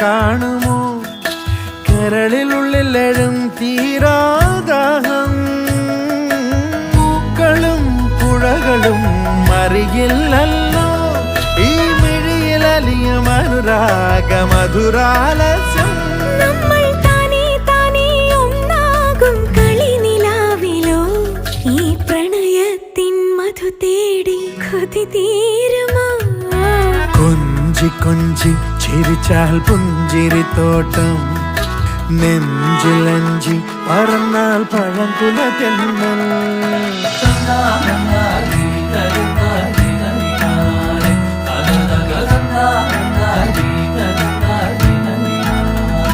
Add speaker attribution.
Speaker 1: കാണുമോ കരളിലുള്ളിലെഴും തീരാദാഹം പൂക്കളും പുഴകളും മറിയില്ലല്ലോ ഈ മിഴിയിലലിയും അനുരാഗ മധുരാലസ്യം കൊഞ്ചി കൊഞ്ചി ചിരിച്ചാൽ പുഞ്ചിരിത്തോട്ടം നെഞ്ചിലഞ്ചി പറന്നാൽ പഴംകുല തെന്നൽ